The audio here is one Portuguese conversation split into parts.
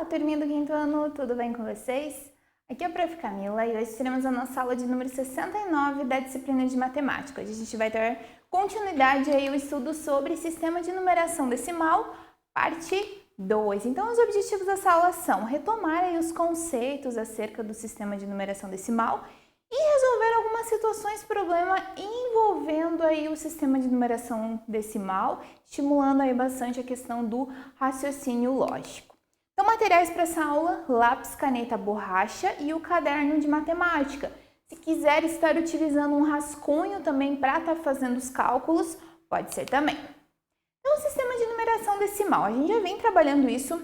turminha do quinto ano, tudo bem com vocês? Aqui é a Prof. Camila e hoje teremos a nossa aula de número 69 da disciplina de matemática. Hoje a gente vai ter continuidade aí o estudo sobre sistema de numeração decimal, parte 2. Então, os objetivos dessa aula são retomar aí os conceitos acerca do sistema de numeração decimal e resolver algumas situações, problema envolvendo aí o sistema de numeração decimal, estimulando aí bastante a questão do raciocínio lógico. Então, materiais para essa aula, lápis, caneta, borracha e o caderno de matemática. Se quiser estar utilizando um rascunho também para estar fazendo os cálculos, pode ser também. Então, o sistema de numeração decimal, a gente já vem trabalhando isso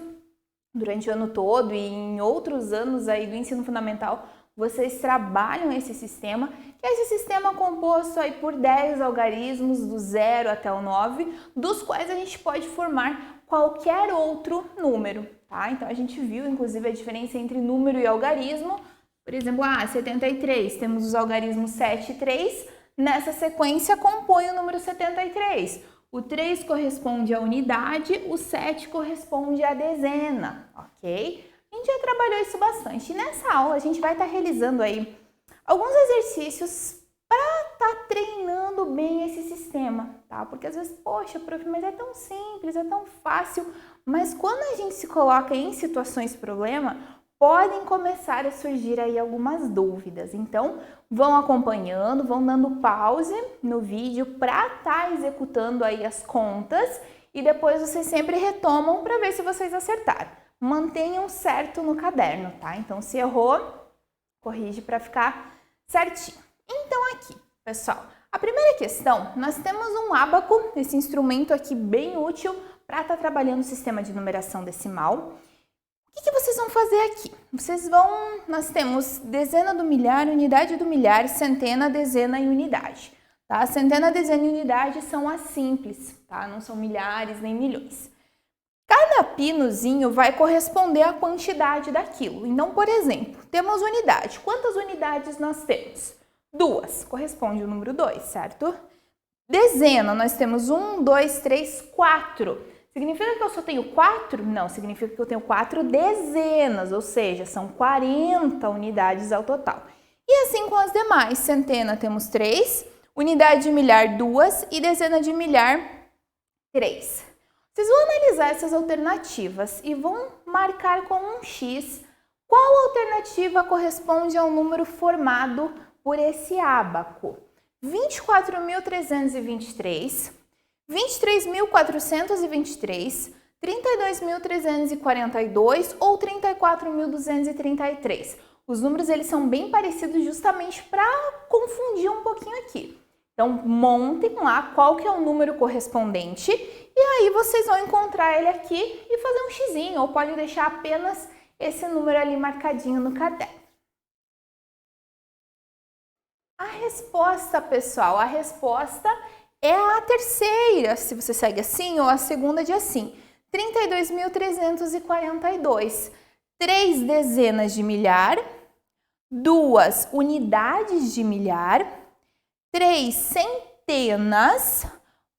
durante o ano todo e em outros anos aí do ensino fundamental, vocês trabalham esse sistema, que é esse sistema composto aí por 10 algarismos, do 0 até o 9, dos quais a gente pode formar qualquer outro número, tá? Então, a gente viu, inclusive, a diferença entre número e algarismo. Por exemplo, 73, temos os algarismos 7 e 3, nessa sequência compõe o número 73. O 3 corresponde à unidade, o 7 corresponde à dezena, ok? A gente já trabalhou isso bastante. E nessa aula a gente vai estar realizando aí alguns exercícios para estar treinando bem esse sistema, tá? Porque às vezes, poxa, prof, mas é tão simples, é tão fácil, mas quando a gente se coloca em situações problema, podem começar a surgir aí algumas dúvidas. Então, vão acompanhando, vão dando pause no vídeo para estar executando aí as contas e depois vocês sempre retomam para ver se vocês acertaram. Mantenham certo no caderno, tá? Então, se errou, corrige para ficar certinho. Então, aqui, pessoal, a primeira questão, nós temos um ábaco, esse instrumento aqui bem útil para estar trabalhando o sistema de numeração decimal. O que vocês vão fazer aqui? Nós temos dezena do milhar, unidade do milhar, centena, dezena e unidade, tá? Centena, dezena e unidade são as simples, tá? Não são milhares nem milhões. Cada pinozinho vai corresponder à quantidade daquilo. Então, por exemplo, temos unidade. Quantas unidades nós temos? 2, corresponde ao número 2, certo? Dezena, nós temos 1, 2, 3, 4. Significa que eu só tenho 4? Não, significa que eu tenho 4 dezenas, ou seja, são 40 unidades ao total. E assim com as demais. Centena temos 3, unidade de milhar 2 e dezena de milhar 3. Vocês vão analisar essas alternativas e vão marcar com um X qual alternativa corresponde ao número formado por esse ábaco. 24.323, 23.423, 32.342 ou 34.233. Os números eles são bem parecidos justamente para confundir um pouquinho aqui. Então, montem lá qual que é o número correspondente e aí vocês vão encontrar ele aqui e fazer um xizinho, ou pode deixar apenas esse número ali marcadinho no caderno. A resposta, pessoal, a resposta é a terceira, se você segue assim, ou a segunda de assim. 32.342. 3 dezenas de milhar, 2 unidades de milhar, 3 centenas,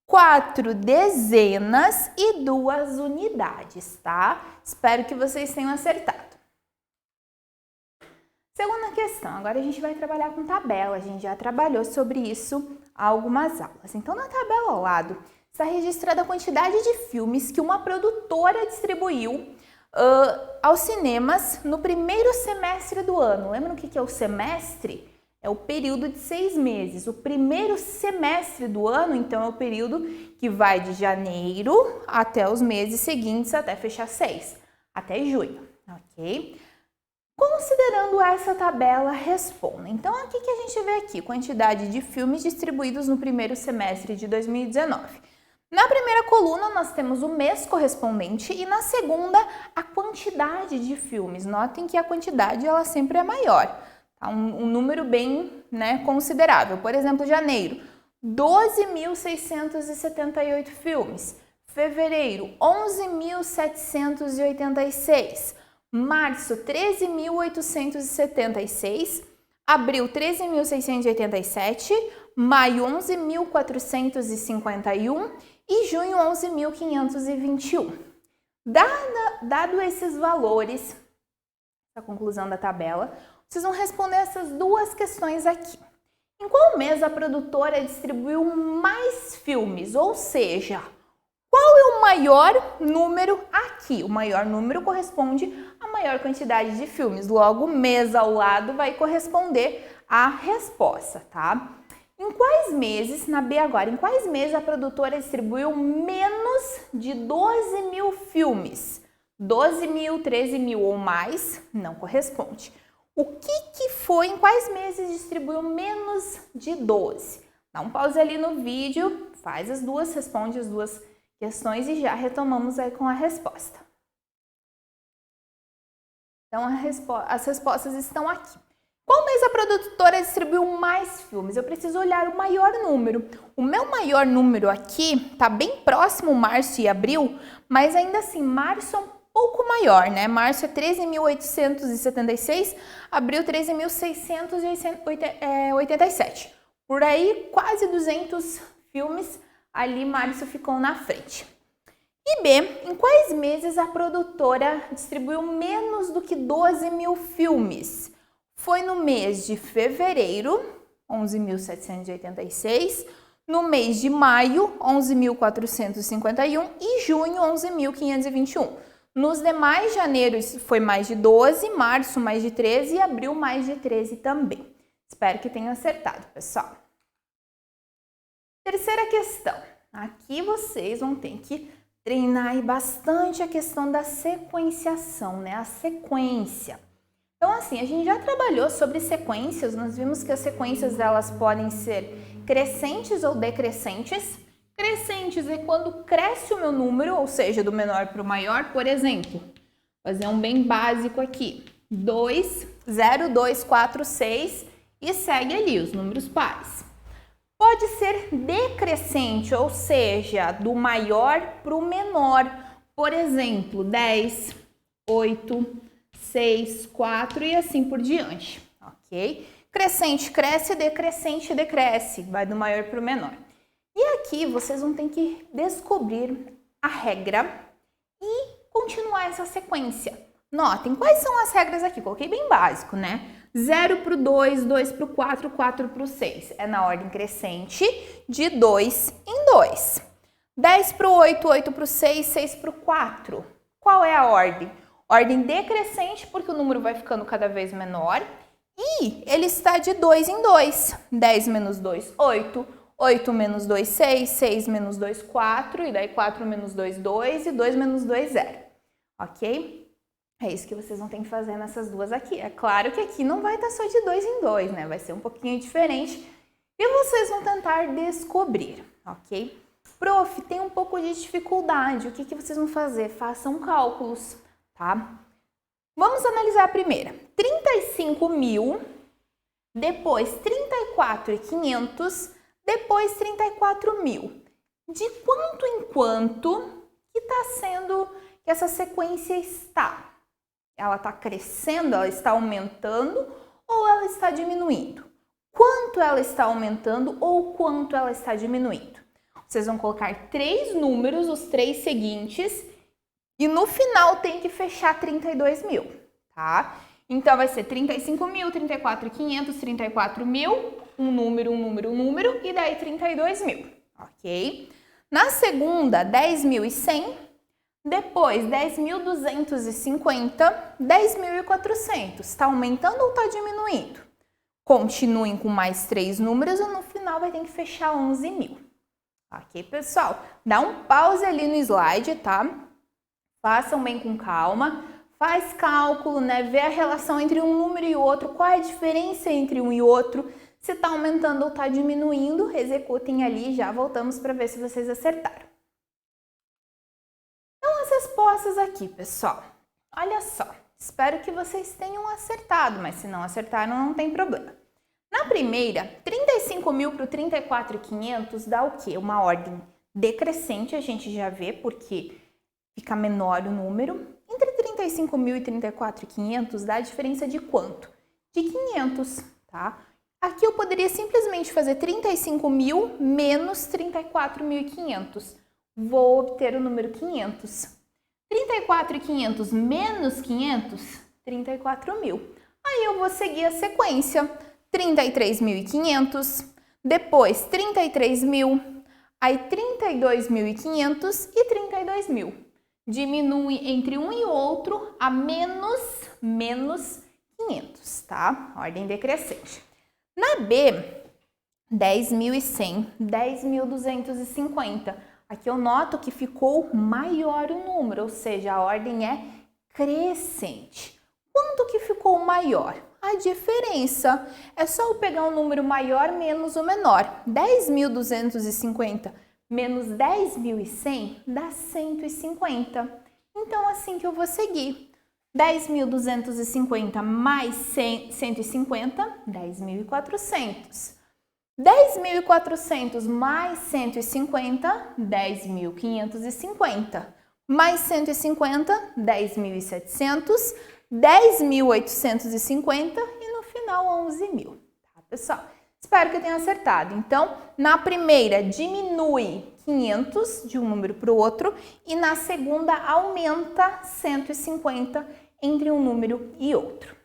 4 dezenas e 2 unidades, tá? Espero que vocês tenham acertado. Segunda questão, agora a gente vai trabalhar com tabela, a gente já trabalhou sobre isso há algumas aulas. Então, na tabela ao lado, está registrada a quantidade de filmes que uma produtora distribuiu aos cinemas no primeiro semestre do ano. Lembra o que é o semestre? É o período de 6 meses. O primeiro semestre do ano, então, é o período que vai de janeiro até os meses seguintes, até fechar 6, até junho, ok? Considerando essa tabela, responda. Então, o que a gente vê aqui? Quantidade de filmes distribuídos no primeiro semestre de 2019. Na primeira coluna, nós temos o mês correspondente e na segunda, a quantidade de filmes. Notem que a quantidade ela sempre é maior. Um número bem, considerável. Por exemplo, janeiro, 12.678 filmes. Fevereiro, 11.786. Março, 13.876. Abril, 13.687. Maio, 11.451. E junho, 11.521. Dado esses valores, a conclusão da tabela, vocês vão responder essas duas questões aqui. Em qual mês a produtora distribuiu mais filmes? Ou seja, qual é o maior número aqui? O maior número corresponde à maior quantidade de filmes. Logo, mês ao lado vai corresponder à resposta, tá? Em quais meses, na B agora, em quais meses a produtora distribuiu menos de 12 mil filmes? 12 mil, 13 mil ou mais? Não corresponde. O que foi, em quais meses distribuiu menos de 12? Dá um pause ali no vídeo, faz as duas, responde as duas questões e já retomamos aí com a resposta. Então, as respostas estão aqui. Qual mês a produtora distribuiu mais filmes? Eu preciso olhar o maior número. O meu maior número aqui está bem próximo, março e abril, mas ainda assim, março é um pouco maior, né? Março é 13.876, abril 13.687. Por aí, quase 200 filmes, ali março ficou na frente. E B, em quais meses a produtora distribuiu menos do que 12 mil filmes? Foi no mês de fevereiro, 11.786, no mês de maio, 11.451 e junho, 11.521. Nos demais, janeiro foi mais de 12, março mais de 13 e abril mais de 13 também. Espero que tenham acertado, pessoal. Terceira questão. Aqui vocês vão ter que treinar aí bastante a questão da sequenciação, né? A sequência. Então, assim, a gente já trabalhou sobre sequências, nós vimos que as sequências elas podem ser crescentes ou decrescentes. Crescentes é quando cresce o meu número, ou seja, do menor para o maior, por exemplo, fazer um bem básico aqui, 2, 0, 2, 4, 6 e segue ali os números pares. Pode ser decrescente, ou seja, do maior para o menor, por exemplo, 10, 8, 6, 4 e assim por diante, ok? Crescente cresce, decrescente decresce, vai do maior para o menor. E aqui vocês vão ter que descobrir a regra e continuar essa sequência. Notem, quais são as regras aqui? Coloquei bem básico, né? 0 para o 2, 2 para o 4, 4 para o 6. É na ordem crescente de 2 em 2. 10 para o 8, 8 para o 6, 6 para o 4. Qual é a ordem? Ordem decrescente, porque o número vai ficando cada vez menor. E ele está de 2 em 2. 10 menos 2, 8. 8 menos 2, 6. 6 menos 2, 4. E daí 4 menos 2, 2. E 2 menos 2, 0. Ok? É isso que vocês vão ter que fazer nessas duas aqui. É claro que aqui não vai estar só de 2 em 2, né? Vai ser um pouquinho diferente. E vocês vão tentar descobrir, ok? Prof, tem um pouco de dificuldade. O que vocês vão fazer? Façam cálculos, tá? Vamos analisar a primeira. 35 mil, depois 34.500, depois 34 mil. De quanto em quanto que está sendo que essa sequência está? Ela está crescendo, ela está aumentando ou ela está diminuindo? Quanto ela está aumentando ou quanto ela está diminuindo? Vocês vão colocar 3 números, os 3 seguintes, e no final tem que fechar 32 mil, tá? Então vai ser 35 mil, 34.500, 34 mil, um número, e daí 32 mil, ok? Na segunda, 10.100, depois 10.250, 10.400. Está aumentando ou está diminuindo? Continuem com mais 3 números e no final vai ter que fechar 11 mil. Ok, pessoal? Dá um pause ali no slide, tá? Façam bem com calma. Faz cálculo, né? Vê a relação entre um número e outro. Qual é a diferença entre um e outro? Se está aumentando ou está diminuindo, executem ali e já voltamos para ver se vocês acertaram. Então, as respostas aqui, pessoal. Olha só. Espero que vocês tenham acertado, mas se não acertaram, não tem problema. Na primeira, 35 mil para o 34.500 dá o quê? Uma ordem decrescente, a gente já vê, porque fica menor o número. Entre 35 mil e 34.500 dá a diferença de quanto? De 500, tá? Aqui eu poderia simplesmente fazer 35 mil menos 34.500. Vou obter o número 500. 34.500 menos 500, 34.000. Aí eu vou seguir a sequência. 33.500, depois 33.000, aí 32.500 e 32.000. Diminui entre um e outro a menos 500, tá? Ordem decrescente. Na B, 10.100, 10.250. Aqui eu noto que ficou maior o número, ou seja, a ordem é crescente. Quanto que ficou maior? A diferença. É só eu pegar um número maior menos o menor. 10.250 menos 10.100 dá 150. Então, assim que eu vou seguir. 10.250 mais 150, 10.400. 10.400 mais 150, 10.550. Mais 150, 10.700. 10.850 e no final 11.000, tá, pessoal? Espero que eu tenha acertado. Então, na primeira diminui 500 de um número para o outro e na segunda aumenta 150 entre um número e outro.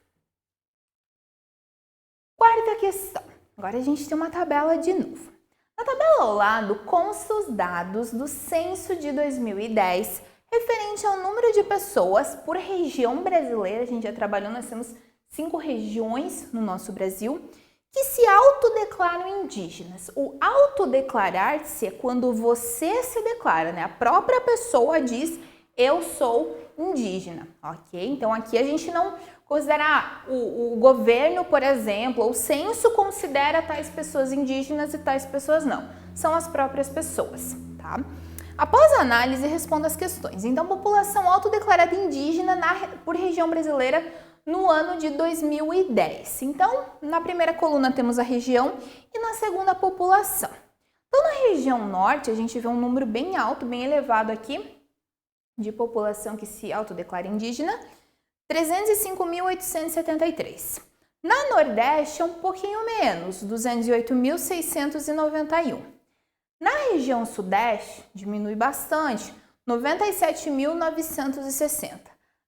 Quarta questão. Agora a gente tem uma tabela de novo. Na tabela ao lado constam os dados do censo de 2010 referente ao número de pessoas por região brasileira. A gente já trabalhou, nós temos 5 regiões no nosso Brasil, que se autodeclaram indígenas. O autodeclarar-se é quando você se declara, né? A própria pessoa diz, eu sou indígena, ok? Então aqui a gente não considera o governo, por exemplo, ou o censo considera tais pessoas indígenas e tais pessoas não. São as próprias pessoas, tá? Após a análise, responda as questões. Então, população autodeclarada indígena por região brasileira no ano de 2010. Então, na primeira coluna temos a região e na segunda a população. Então, na região norte, a gente vê um número bem alto, bem elevado aqui, de população que se autodeclara indígena, 305.873. Na nordeste é um pouquinho menos, 208.691. Na região sudeste, diminui bastante, 97.960.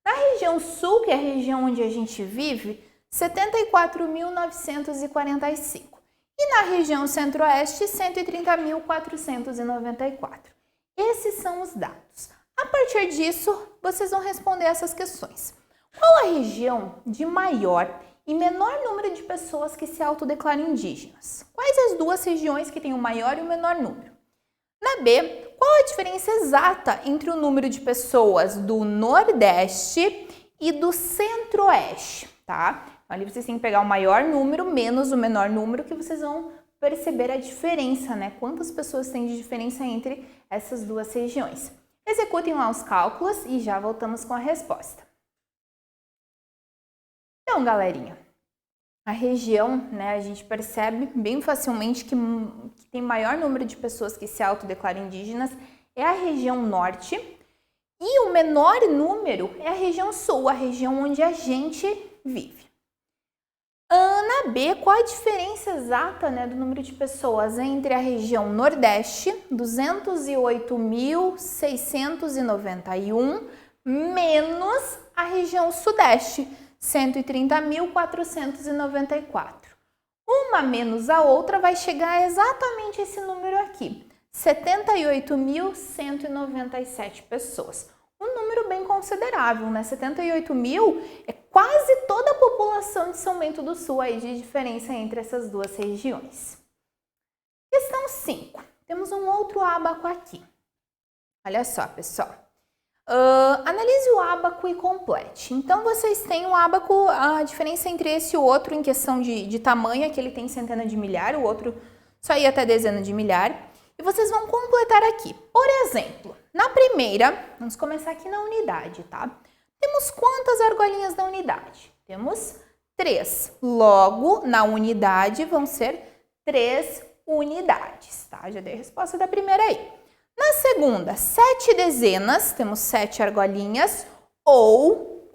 Na região sul, que é a região onde a gente vive, 74.945. E na região centro-oeste, 130.494. Esses são os dados. A partir disso, vocês vão responder essas questões. Qual a região de maior e menor número de pessoas que se autodeclaram indígenas? Quais as duas regiões que têm o maior e o menor número? Na B, qual a diferença exata entre o número de pessoas do Nordeste e do Centro-Oeste, tá? Ali vocês têm que pegar o maior número menos o menor número que vocês vão perceber a diferença, né? Quantas pessoas tem de diferença entre essas duas regiões. Executem lá os cálculos e já voltamos com a resposta. Então, galerinha, a região, né, a gente percebe bem facilmente que tem maior número de pessoas que se autodeclaram indígenas é a região norte e o menor número é a região sul, a região onde a gente vive. Na B, qual a diferença exata, né, do número de pessoas entre a região nordeste, 208.691, menos a região sudeste, 130.494. Uma menos a outra vai chegar a exatamente esse número aqui, 78.197 pessoas. Um número bem considerável, né? 78.000 é quase toda a população de São Bento do Sul aí de diferença entre essas duas regiões. Questão 5. Temos um outro ábaco aqui. Olha só, pessoal. Analise o ábaco e complete. Então, vocês têm o ábaco, a diferença entre esse e o outro em questão de tamanho, é que ele tem centena de milhar, o outro só ia até dezena de milhar. E vocês vão completar aqui. Por exemplo, na primeira, vamos começar aqui na unidade, tá? Temos quantas argolinhas na unidade? Temos 3. Logo, na unidade vão ser 3 unidades, tá? Já dei a resposta da primeira aí. Na segunda, 7 dezenas, temos 7 argolinhas, ou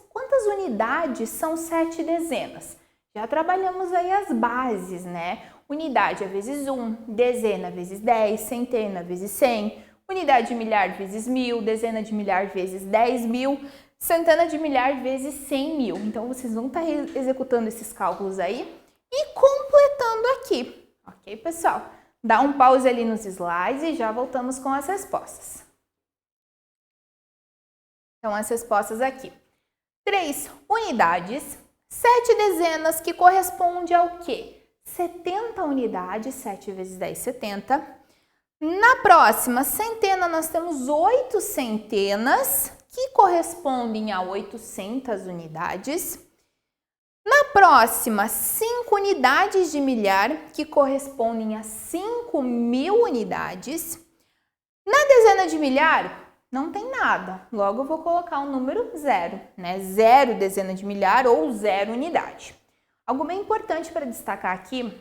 quantas unidades são 7 dezenas? Já trabalhamos aí as bases, né? Unidade é vezes 1, dezena vezes 10, centena vezes 100, unidade de milhar vezes 1000, dezena de milhar vezes 10.000, centena de milhar vezes 100.000. Então, vocês vão estar executando esses cálculos aí e completando aqui, ok, pessoal? Dá um pause ali nos slides e já voltamos com as respostas. Então, as respostas aqui. 3 unidades, 7 dezenas, que corresponde ao quê? 70 unidades, 7 vezes 10, 70. Na próxima centena, nós temos 8 centenas, que correspondem a 800 unidades. Na próxima, 5 unidades de milhar, que correspondem a 5.000 unidades. Na dezena de milhar, não tem nada, logo eu vou colocar o número 0, né? 0 dezena de milhar ou 0 unidade. Algo bem importante para destacar aqui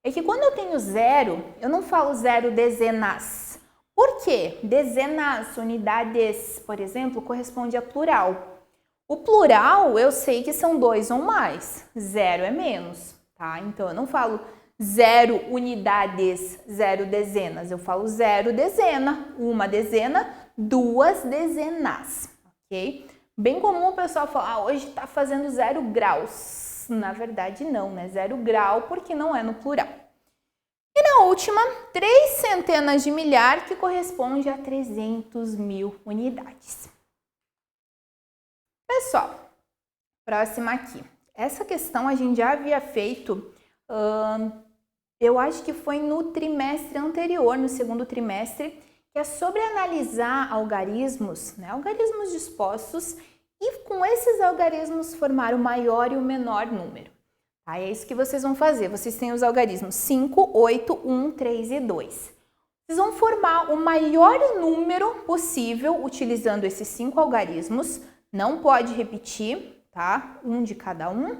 é que quando eu tenho 0, eu não falo 0 dezenas. Por quê? Dezenas, unidades, por exemplo, corresponde a plural. O plural eu sei que são 2 ou mais, 0 é menos, tá? Então eu não falo 0 unidades, 0 dezenas, eu falo 0 dezena, uma dezena, 2 dezenas, ok? Bem comum o pessoal falar, hoje está fazendo 0 graus. Na verdade não, né? 0 grau porque não é no plural. E na última, 3 centenas de milhar, que corresponde a 300.000 unidades. Pessoal, próxima aqui. Essa questão a gente já havia feito, eu acho que foi no trimestre anterior, no segundo trimestre, que é sobre analisar algarismos, né? Algarismos dispostos e com esses algarismos formar o maior e o menor número. Tá? É isso que vocês vão fazer. Vocês têm os algarismos 5, 8, 1, 3 e 2. Vocês vão formar o maior número possível utilizando esses 5 algarismos. Não pode repetir, tá? Um de cada um.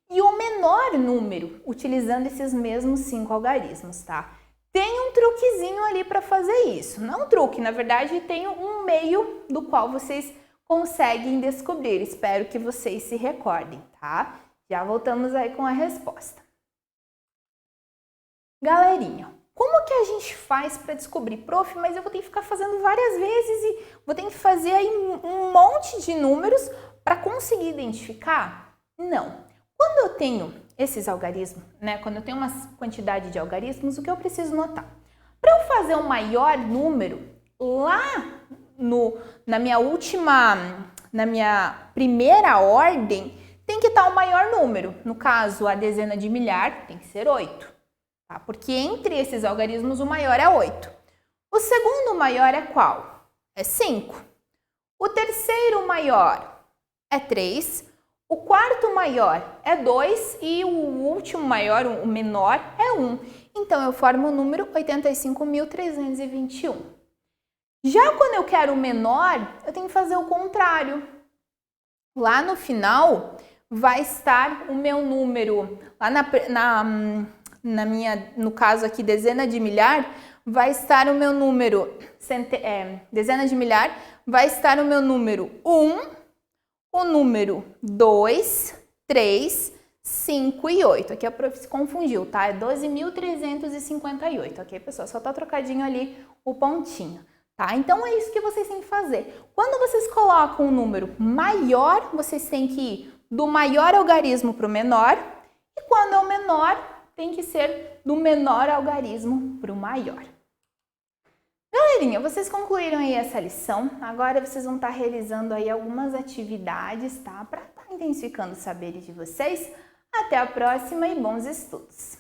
E o menor número utilizando esses mesmos 5 algarismos, tá? Tem um truquezinho ali para fazer isso. Não um truque, na verdade, tem um meio do qual vocês conseguem descobrir. Espero que vocês se recordem, tá? Já voltamos aí com a resposta. Galerinha, como que a gente faz para descobrir? Prof, mas eu vou ter que ficar fazendo várias vezes e vou ter que fazer aí um monte de números para conseguir identificar? Não. Quando eu tenho esses algarismos, né? Quando eu tenho uma quantidade de algarismos, o que eu preciso notar? Para eu fazer o maior número, lá na minha primeira ordem, tem que estar o maior número. No caso, a dezena de milhar tem que ser 8. Tá? Porque entre esses algarismos, o maior é 8. O segundo maior é qual? É 5. O terceiro maior é 3. O quarto maior é 2 e o último maior, o menor, é 1. Então, eu formo o número 85.321. Já quando eu quero o menor, eu tenho que fazer o contrário. Lá no final, vai estar o meu número, lá no caso aqui, dezena de milhar, vai estar o meu número, dezena de milhar, vai estar o meu número 1, o número 2, 3, 5 e 8. Aqui a prof se confundiu, tá? É 12.358, ok, pessoal? Só tá trocadinho ali o pontinho, tá? Então, é isso que vocês têm que fazer. Quando vocês colocam um número maior, vocês têm que ir do maior algarismo para o menor. E quando é o menor, tem que ser do menor algarismo para o maior. Galerinha, vocês concluíram aí essa lição, agora vocês vão estar realizando aí algumas atividades, tá? Para estar intensificando os saberes de vocês. Até a próxima e bons estudos!